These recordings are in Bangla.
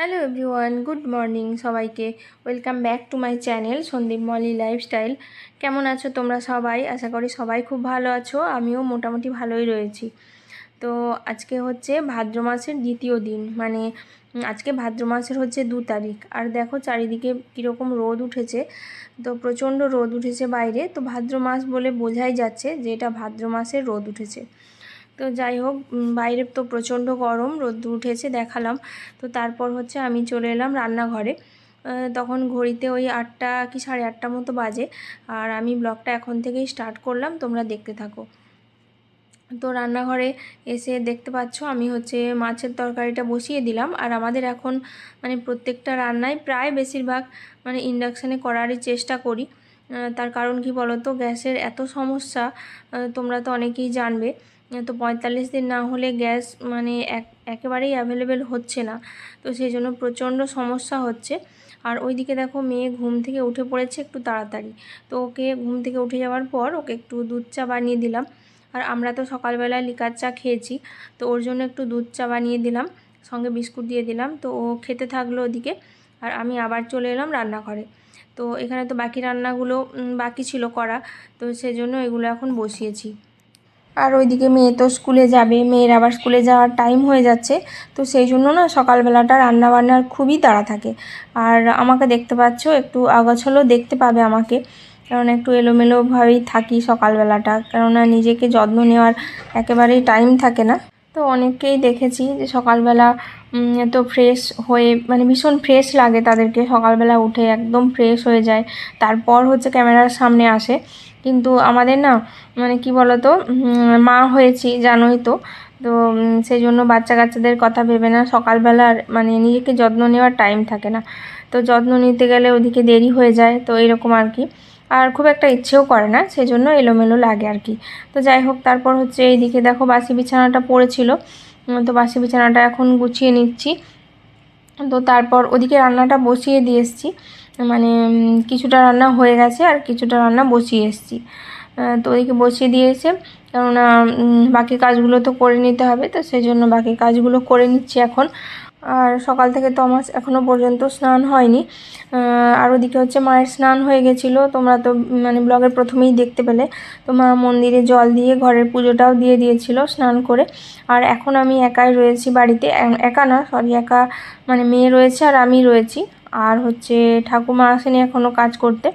হ্যালো এভরিওয়ান, গুড মর্নিং সবাইকে। Welcome back to my channel Sandip Moli lifestyle. কেমন আছো তোমরা সবাই? আশা করি সবাই খুব ভালো আছো। আমিও মোটামুটি ভালোই রয়েছি। তো আজকে হচ্ছে ভাদ্র মাসের দ্বিতীয় দিন, মানে আজকে ভাদ্র মাসের হচ্ছে 2 তারিখ। আর দেখো চারিদিকে কীরকম রোদ উঠেছে, তো প্রচণ্ড রোদ উঠেছে বাইরে। তো ভাদ্র মাস বলে বোঝাই যাচ্ছে যে এটা ভাদ্র মাসের রোদ উঠেছে। তো যাই হোক, বাইরে তো প্রচণ্ড গরম, রোদ্দুর উঠেছে দেখালাম। তো তারপর হচ্ছে আমি চলে এলাম রান্নাঘরে। তখন ঘড়িতে ওই 8টা কি 8:30 মতো বাজে। আর আমি ব্লগটা এখন থেকেই স্টার্ট করলাম, তোমরা দেখতে থাকো। তো রান্নাঘরে এসে দেখতে পাচ্ছ আমি হচ্ছে মাছের তরকারিটা বসিয়ে দিলাম। আর আমাদের এখন মানে প্রত্যেকটা রান্নায় প্রায় বেশিরভাগ মানে ইন্ডাকশানে করারই চেষ্টা করি। তার কারণ কি বলো তো, গ্যাসের এত সমস্যা, তোমরা তো অনেকেই জানবে। তো 45 দিন না হলে গ্যাস মানে একেবারেই অ্যাভেলেবেল হচ্ছে না। তো সেই জন্য প্রচণ্ড সমস্যা হচ্ছে। আর ওইদিকে দেখো মেয়ে ঘুম থেকে উঠে পড়েছে একটু তাড়াতাড়ি। তো ওকে ঘুম থেকে উঠে যাওয়ার পর ওকে একটু দুধ চা বানিয়ে দিলাম। আর আমরা তো সকালবেলায় লিকার চা খেয়েছি, তো ওর জন্য একটু দুধ চা বানিয়ে দিলাম, সঙ্গে বিস্কুট দিয়ে দিলাম। তো ও খেতে থাকলো ওদিকে, আর আমি আবার চলে এলাম রান্নাঘরে। তো এখানে তো বাকি রান্নাগুলো বাকি ছিল করা, তো সেজন্য এগুলো এখন বসিয়েছি। আর ওইদিকে মেয়ে তো স্কুলে যাবে, মেয়ের আবার স্কুলে যাওয়ার টাইম হয়ে যাচ্ছে। তো সেই জন্য না সকালবেলাটা রান্নাবান্নার খুবই তাড়া থাকে। আর আমাকে দেখতে পাচ্ছ, একটু আগাছালো দেখতে পাবে আমাকে, কারণ একটু এলোমেলোভাবেই থাকি সকালবেলাটা, কেননা নিজেকে যত্ন নেওয়ার একেবারেই টাইম থাকে না। তো অনেককেই দেখেছি যে সকালবেলা তো ফ্রেশ হয়ে মানে ভীষণ ফ্রেশ লাগে তাদেরকে, সকালবেলা উঠে একদম ফ্রেশ হয়ে যায়, তারপর হচ্ছে ক্যামেরার সামনে আসে। কিন্তু আমাদের না মানে কি বলতো, মা হয়েছি জানোই তো। তো সেই জন্য বাচ্চা কাচ্চাদের কথা ভেবে না সকালবেলার মানে নিজেকে যত্ন নেওয়ার টাইম থাকে না। তো যত্ন নিতে গেলে ওদিকে দেরি হয়ে যায়, তো এরকম আর কি। আর খুব একটা ইচ্ছেও করে না, সেই জন্য এলোমেলো লাগে আর কি। তো যাই হোক, তারপর হচ্ছে এইদিকে দেখো বাসি বিছানাটা পড়েছিল, তো বাসি বিছানাটা এখন গুছিয়ে নিচ্ছি। তো তারপর ওদিকে রান্নাটা বসিয়ে দিয়ে এসেছি, মানে কিছুটা রান্না হয়ে গেছে আর কিছুটা রান্না বসিয়ে এসেছি। তো ওদিকে বসিয়ে দিয়ে এসে, কেননা বাকি কাজগুলো তো করে নিতে হবে, তো সেই জন্য বাকি কাজগুলো করে নিচ্ছি এখন। আর সকাল থেকে তো আমার এখনও পর্যন্ত স্নান হয়নি। আর ওদিকে হচ্ছে মায়ের স্নান হয়ে গেছিলো, তোমরা তো মানে ব্লগের প্রথমেই দেখতে পেলে। তো মা মন্দিরে জল দিয়ে ঘরের পুজোটাও দিয়ে দিয়েছিল স্নান করে। আর এখন আমি একাই রয়েছি বাড়িতে, একা না সরি, একা মানে মেয়ে রয়েছে আর আমি রয়েছি। আর হচ্ছে ঠাকুমা আসেনি এখনও কাজ করতে,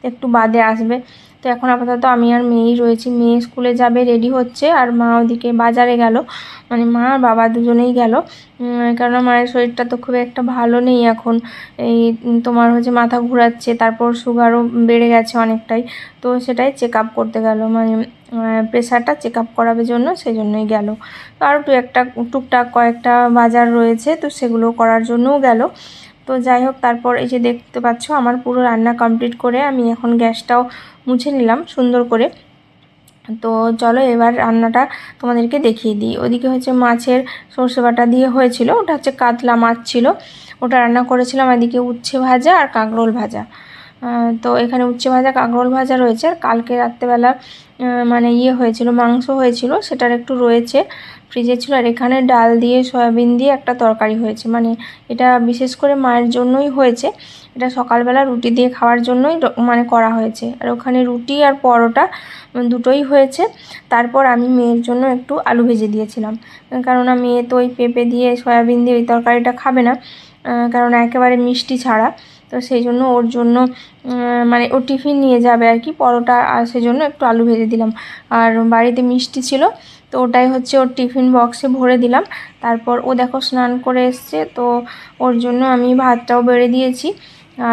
একটু বাদে আসবে। তো এখন আপাতত আমি আর মেয়েই রয়েছি। মেয়ে স্কুলে যাবে, রেডি হচ্ছে, আর মা ওদিকে বাজারে গেল, মানে মা আর বাবা দুজনেই গেল। কেননা মায়ের শরীরটা তো খুব একটা ভালো নেই এখন। এই তোমার হচ্ছে মাথা ঘোরাচ্ছে, তারপর সুগারও বেড়ে গেছে অনেকটাই। তো সেটাই চেক আপ করতে গেল, মানে প্রেশারটা চেক আপ করাবে জন্য, সেই জন্যই গেল। তো আরও টুকটাক কয়েকটা বাজার রয়েছে, তো সেগুলো করার জন্যও গেল। তো যাই হোক, তারপর এই যে দেখতে পাচ্ছ আমার পুরো রান্না কমপ্লিট করে আমি এখন গ্যাসটাও মুছে নিলাম সুন্দর করে। তো চলো এবার রান্নাটা তোমাদেরকে দেখিয়ে দিই। ওদিকে হচ্ছে মাছের সর্ষে বাটা দিয়ে হয়েছিল, ওটা হচ্ছে কাতলা মাছ ছিল, ওটা রান্না করেছিলাম। এদিকে উচ্ছে ভাজা আর কাঁকরোল ভাজা। তো এখানে উচ্ছে ভাজা কাঁকরোল ভাজা রয়েছে। আর কালকে রাত্রেবেলা মানে হয়েছিল, মাংস হয়েছিল, সেটার একটু রয়েছে ফ্রিজে ছিল। আর এখানে ডাল দিয়ে সয়াবিন দিয়ে একটা তরকারি হয়েছে, মানে এটা বিশেষ করে মায়ের জন্যই হয়েছে। এটা সকালবেলা রুটি দিয়ে খাওয়ার জন্যই মানে করা হয়েছে। আর ওখানে রুটি আর পরোটা দুটোই হয়েছে। তারপর আমি মেয়ের জন্য একটু আলু ভেজে দিয়েছিলাম, কেননা মেয়ে তো ওই পেঁপে দিয়ে সয়াবিন দিয়ে ওই তরকারিটা খাবে না, কারণ একেবারে মিষ্টি ছাড়া। তো সেই জন্য ওর জন্য মানে ও টিফিন নিয়ে যাবে আর কি পরোটা, আর সেজন্য একটু আলু ভেজে দিলাম। আর বাড়িতে মিষ্টি ছিল, তো ওটাই হচ্ছে ওর টিফিন বক্সে ভরে দিলাম। তারপর ও দেখো স্নান করে এসছে, তো ওর জন্য আমি ভাতটাও বেড়ে দিয়েছি।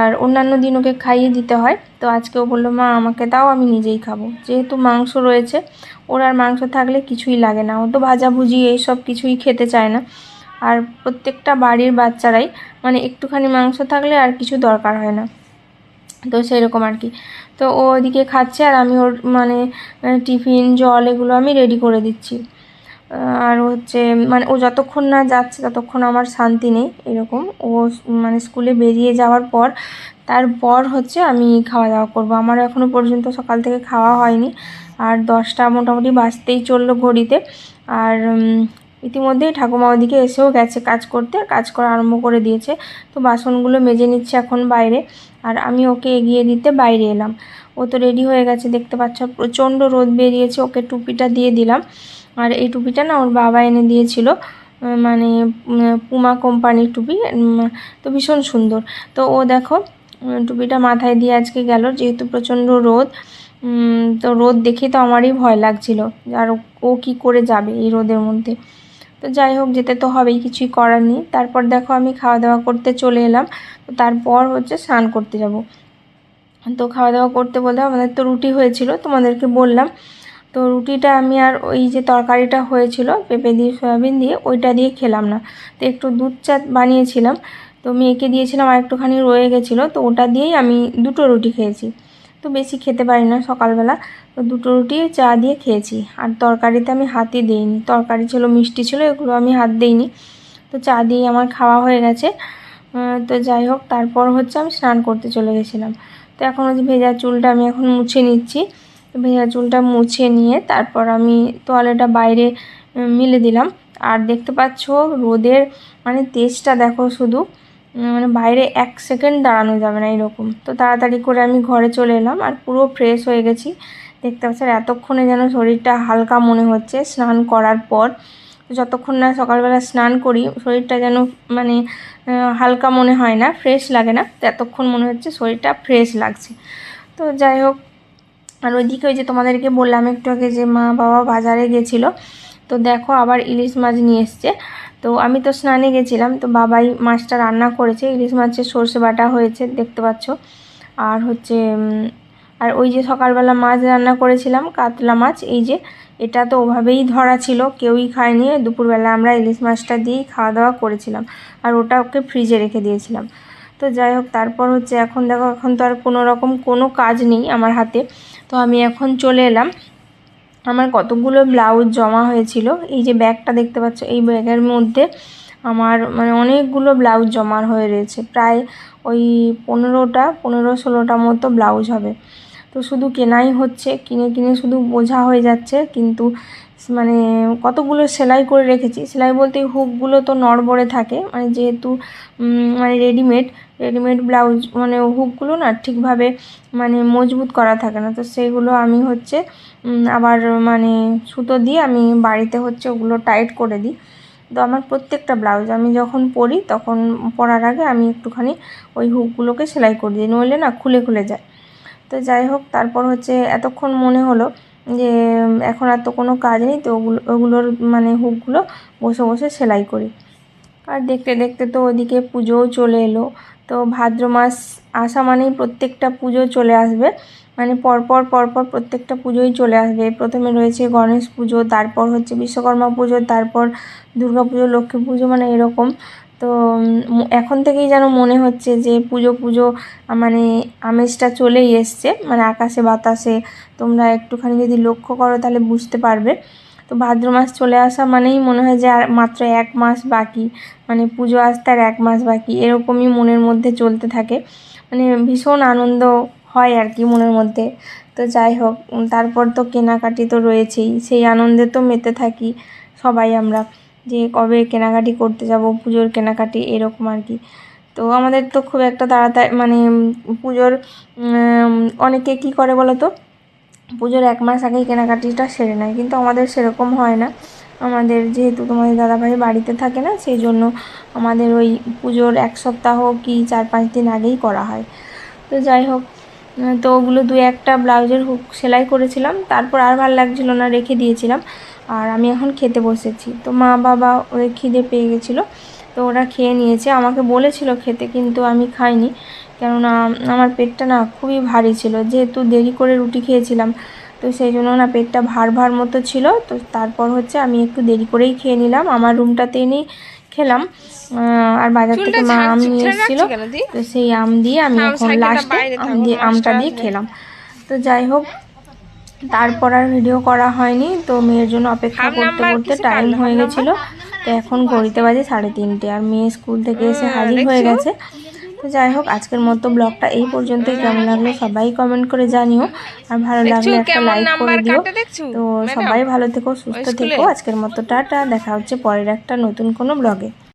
আর অন্যান্য দিন ওকে খাইয়ে দিতে হয়, তো আজকেও বললো মা আমাকে দাও, আমি নিজেই খাবো। যেহেতু মাংস রয়েছে, ওর আর মাংস থাকলে কিছুই লাগে না, ও তো ভাজাভুজি এইসব কিছুই খেতে চায় না। আর প্রত্যেকটা বাড়ির বাচ্চারাই মানে একটুখানি মাংস থাকলে আর কিছু দরকার হয় না, তো সেরকম আর কি। তো ও ওদিকে খাচ্ছে, আর আমি ওর মানে টিফিন জল এগুলো আমি রেডি করে দিচ্ছি। আর হচ্ছে মানে ও যতক্ষণ না যাচ্ছে ততক্ষণ আমার শান্তি নেই, এরকম। ও মানে স্কুলে বেরিয়ে যাওয়ার পর তারপর হচ্ছে আমি খাওয়া দাওয়া করবো। আমার এখনও পর্যন্ত সকাল থেকে খাওয়া হয়নি। আর 10টা মোটামুটি বাজতেই চললো ঘড়িতে। আর ইতিমধ্যেই ঠাকুমা ওদিকে এসেও গেছে কাজ করতে, কাজ করা আরম্ভ করে দিয়েছে। তো বাসনগুলো মেজে নিচ্ছে এখন বাইরে, আর আমি ওকে এগিয়ে দিতে বাইরে এলাম। ও তো রেডি হয়ে গেছে দেখতে পাচ্ছ, প্রচণ্ড রোদ বেরিয়েছে। ওকে টুপিটা দিয়ে দিলাম, আর এই টুপিটা না ওর বাবা এনে দিয়েছিল, মানে পুমা কোম্পানির টুপি, তো ভীষণ সুন্দর। তো ও দেখো টুপিটা মাথায় দিয়ে আজকে গেল, যেহেতু প্রচণ্ড রোদ। তো রোদ দেখে তো আমারই ভয় লাগছিল, আর ও কী করে যাবে এই রোদের মধ্যে। তো যাই হোক, যেতে তো হবেই, কিছুই করার নেই। তারপর দেখো আমি খাওয়া দাওয়া করতে চলে এলাম। তো তারপর হচ্ছে স্নান করতে যাব। তো খাওয়া দাওয়া করতে বলতে আমাদের তো রুটি হয়েছিল, তোমাদেরকে বললাম। তো রুটিটা আমি আর ওই যে তরকারিটা হয়েছিল পেঁপে দিয়ে সয়াবিন দিয়ে, ওইটা দিয়ে খেলাম না। তো একটু দুধ চা বানিয়েছিলাম, তো মেয়েকে দিয়েছিলাম, আর একটুখানি রয়ে গেছিলো, তো ওটা দিয়েই আমি 2টো রুটি খেয়েছি। তো বেশি খেতে পারি না সকালবেলা, তো 2টো রুটি চা দিয়ে খেয়েছি। আর তরকারিতে আমি হাতই দিইনি, তরকারি ছিল, মিষ্টি ছিল, এগুলো আমি হাত দিইনি। তো চা দিয়েই আমার খাওয়া হয়ে গেছে। তো যাই হোক, তারপর হচ্ছে আমি স্নান করতে চলে গেছিলাম। তো এখন হচ্ছে ভেজা চুলটা আমি এখন মুছে নিচ্ছি। তো ভেজা চুলটা মুছে নিয়ে তারপর আমি তোয়ালেটা বাইরে মিলে দিলাম। আর দেখতে পাচ্ছ রোদের মানে তেজটা দেখো শুধু, মানে বাইরে 1 সেকেন্ড দাঁড়ানো যাবে না এরকম। তো তাড়াতাড়ি করে আমি ঘরে চলে এলাম, আর পুরো ফ্রেশ হয়ে গেছি দেখতে পাচ্ছ। এতক্ষণে যেন শরীরটা হালকা মনে হচ্ছে স্নান করার পর। যতক্ষণ না সকালবেলা স্নান করি শরীরটা যেন মানে হালকা মনে হয় না, ফ্রেশ লাগে না। এতক্ষণ মনে হচ্ছে শরীরটা ফ্রেশ লাগছে। তো যাই হোক, আর ওইদিকে ওই যে তোমাদেরকে বললাম একটু আগে যে মা বাবা বাজারে গেছিলো, তো দেখো আবার ইলিশ মাছ নিয়ে এসছে। তো আমি তো স্নানে গেছিলাম, তো বাবাই মাছটা রান্না করেছে, ইলিশ মাছের সর্ষে বাটা হয়েছে দেখতে পাচ্ছ। আর হচ্ছে আর ওই যে সকালবেলা মাছ রান্না করেছিলাম কাতলা মাছ, এই যে এটা তো ওভাবেই ধরা ছিল, কেউই খায়নি। দুপুরবেলা আমরা ইলিশ মাছটা দিয়েই খাওয়া দাওয়া করেছিলাম, আর ওটা ওকে ফ্রিজে রেখে দিয়েছিলাম। তো যাই হোক, তারপর হচ্ছে এখন দেখো, এখন তো আর কোনো রকম কোনো কাজ নেই আমার হাতে। তো আমি এখন চলে এলাম, আমার কতগুলো ব্লাউজ জমা হয়েছিল, এই যে ব্যাগটা দেখতে পাচ্ছ, এই ব্যাগের মধ্যে আমার মানে অনেকগুলো ব্লাউজ জমা হয়ে রয়েছে, প্রায় ওই 15-16টা মতো ব্লাউজ হবে। তো শুধু কেনাই হচ্ছে, কিনে কিনে শুধু বোঝা হয়ে যাচ্ছে। কিন্তু মানে কতগুলো সেলাই করে রেখেছি, সেলাই বলতে হুকগুলো তো নড়বড়ে থাকে, মানে যেহেতু মানে রেডিমেড ব্লাউজ, মানে হুকগুলো না ঠিকভাবে মানে মজবুত করা থাকে না। তো সেইগুলো আমি হচ্ছে আবার মানে সুতো দিয়ে আমি বাড়িতে হচ্ছে ওগুলো টাইট করে দিই। তো আমার প্রত্যেকটা ব্লাউজ আমি যখন পরি, তখন পরার আগে আমি একটুখানি ওই হুকগুলোকে সেলাই করে দিই, নইলে না খুলে খুলে যায়। তো যাই হোক, তারপর হচ্ছে এতক্ষণ মনে হলো যে এখন আর তো কোনো কাজ নেই, তো ওগুলোর মানে হুকগুলো বসে বসে সেলাই করি। আর দেখতে দেখতে তো ওদিকে পুজোও চলে এলো। তো ভাদ্র মাস আসা মানেই প্রত্যেকটা পুজো চলে আসবে, মানে পরপর প্রত্যেকটা পুজোই চলে আসবে। প্রথমে রয়েছে গণেশ পুজো, তারপর হচ্ছে বিশ্বকর্মা পুজো, তারপর দুর্গা পুজো, লক্ষ্মী পুজো, মানে এরকম। তো এখন থেকেই যেন মনে হচ্ছে যে পুজো পুজো মানে আমেজটা চলেই এসছে, মানে আকাশে বাতাসে তোমরা একটুখানি যদি লক্ষ্য করো তাহলে বুঝতে পারবে। তো ভাদ্র মাস চলে আসা মানেই মনে হয় যে আর মাত্র 1 মাস বাকি, মানে পুজো আসতে আর 1 মাস বাকি, এরকমই মনের মধ্যে চলতে থাকে। মানে ভীষণ আনন্দ হয় আর কি মনের মধ্যে। তো যাই হোক, তারপর তো কেনাকাটি তো রয়েছেই, সেই আনন্দে তো মেতে থাকি সবাই আমরা, যে কবে কেনাকাটি করতে যাব, পুজোর কেনাকাটি এরকম আর কি। তো আমাদের তো খুব একটা তাড়াতাড়ি মানে পুজোর অনেকে কী করে বলো তো, পুজোর 1 মাস আগেই কেনাকাটিটা সেরে নেয়, কিন্তু আমাদের সেরকম হয় না। আমাদের যেহেতু তোমাদের দাদাভাই বাড়িতে থাকে না, সেই জন্য আমাদের ওই পুজোর 1 সপ্তাহ কি 4-5 দিন আগেই করা হয়। তো যাই হোক, তো ওগুলো 2-1টা ব্লাউজের হুক সেলাই করেছিলাম, তারপর আর ভালো লাগছিলো না, রেখে দিয়েছিলাম। আর আমি এখন খেতে বসেছি। তো মা বাবা ওদের খিদে পেয়ে গেছিলো, তো ওরা খেয়ে নিয়েছে, আমাকে বলেছিল খেতে, কিন্তু আমি খাইনি, কেননা আমার পেটটা না খুবই ভারী ছিল, যেহেতু দেরি করে রুটি খেয়েছিলাম। তো সেই জন্য না পেটটা ভার ভার মতো ছিল। তো তারপর হচ্ছে আমি একটু দেরি করেই খেয়ে নিলাম, আমার রুমটাতে এনেই খেলাম। আর বাজার থেকে মা আম নিয়ে এসেছিলো, তো সেই আম দিয়ে আমি এখন লাস্টে আমটা দিয়ে খেলাম। তো যাই হোক, তারপর আর ভিডিও করা হয়নি। তো মেয়ের জন্য অপেক্ষা করতে করতে টাইম হয়ে গেছিলো। তো এখন ঘড়িতে বাজে 3:30, আর মেয়ে স্কুল থেকে এসে হাজির হয়ে গেছে। তো যাই হোক, আজকের মতো ব্লগটা এই পর্যন্তই। কেমন লাগলো সবাই কমেন্ট করে জানিও, আর ভালো লাগলে একটা লাইক করে দিও। তো সবাই ভালো থেকো, সুস্থ থেকো। আজকের মতো টাটা, দেখা হচ্ছে পরের একটা নতুন কোনো ব্লগে।